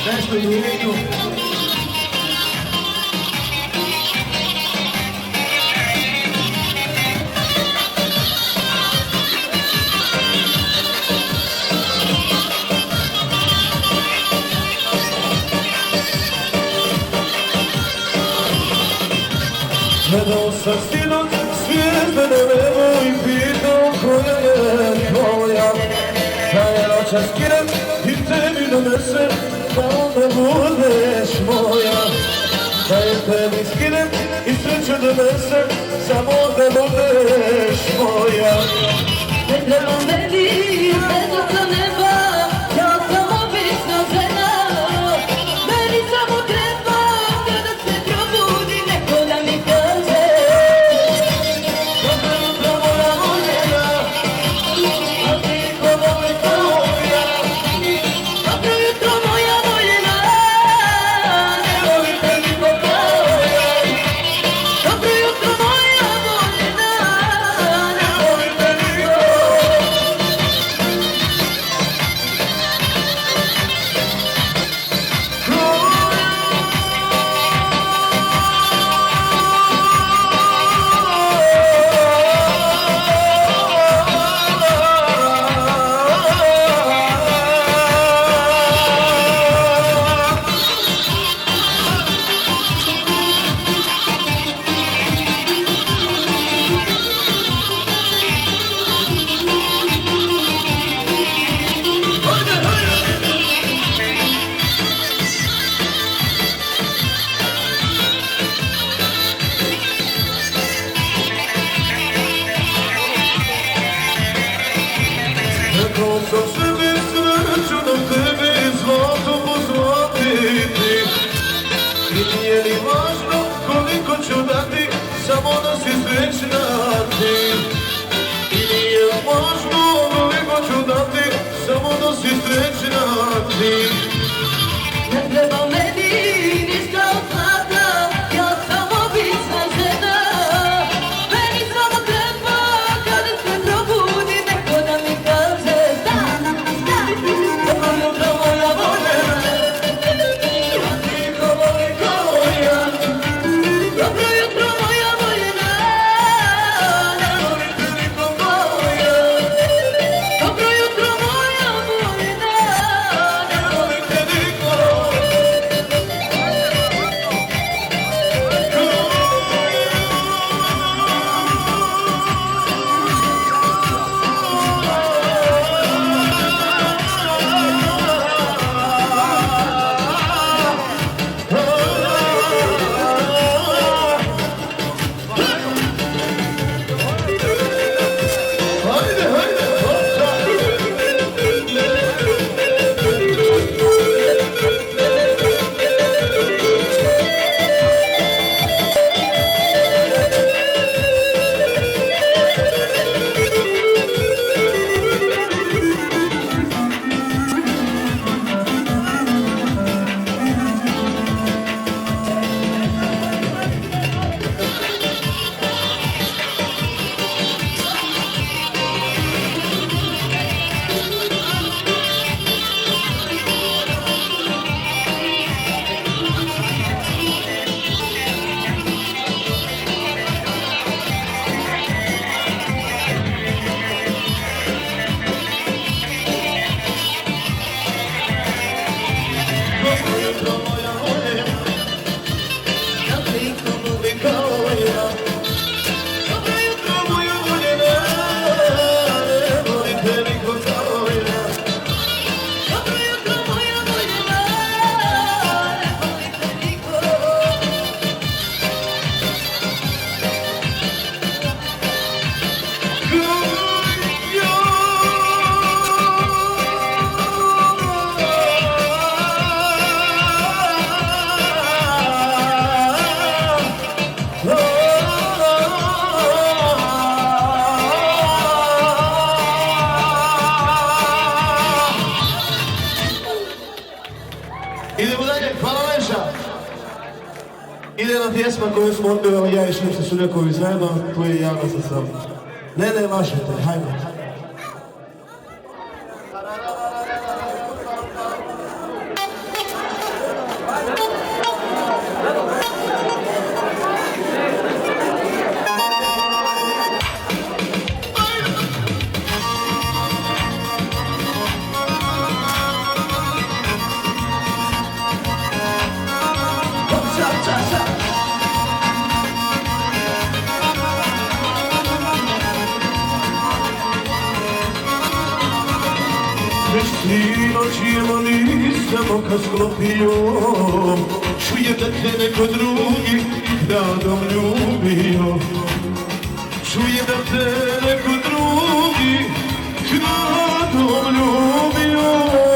nešto divno. Gledao sam sinoć svijezdane nebo i pitao koja je tvoja. Da je noćas skinem i tebi donesem, da onda budeš moja. Da je tebi skinem i sreću donesem, samo da budeš moja. Ne treba meni sredno sa neba, ja sam obična žena. Meni samo treba kada se probudi neko da mi kaže dobro jutro moja voljena, a ti ko vole tvoja. Dobro jutro moja voljena, ne volite niko tvoja. Dobro jutro moja voljena, ne volite niko. Rekao sam sebi sreću da tebi zlatom pozlatiti. I nije li važno koliko ću dati, samo da si srećna ti. I nije važno koliko ću dati, samo da si srećna ti. Ne treba meni ništa od zlata, ja sam obična žena. Meni samo treba kada se probudi neko da mi kaže dobro jutro moja voljena, a ti ko voli tvoja. Dobro jutro moja voljena, ne volite niko tvoja. Dobro jutro moja voljena, ne volite niko. Hajde, hajde, hopa! Dobro jutro moja voljena, ja niko voli kao ja. Dobro jutro moja voljena, ne volite niko kao ja. Dobro jutro moja voljena, ne volite niko. Idemo dalje, hvala Leša. Ide na pjesma koju smo odpjevali ja i Šipse Suljakovi zajedno, tu je Jana sa sam. Ne, mašite, hajde. prođemo nisam oka sklopio, čujem da te neko drugi radom ljubio. Čujem da te neko drugi radom ljubio.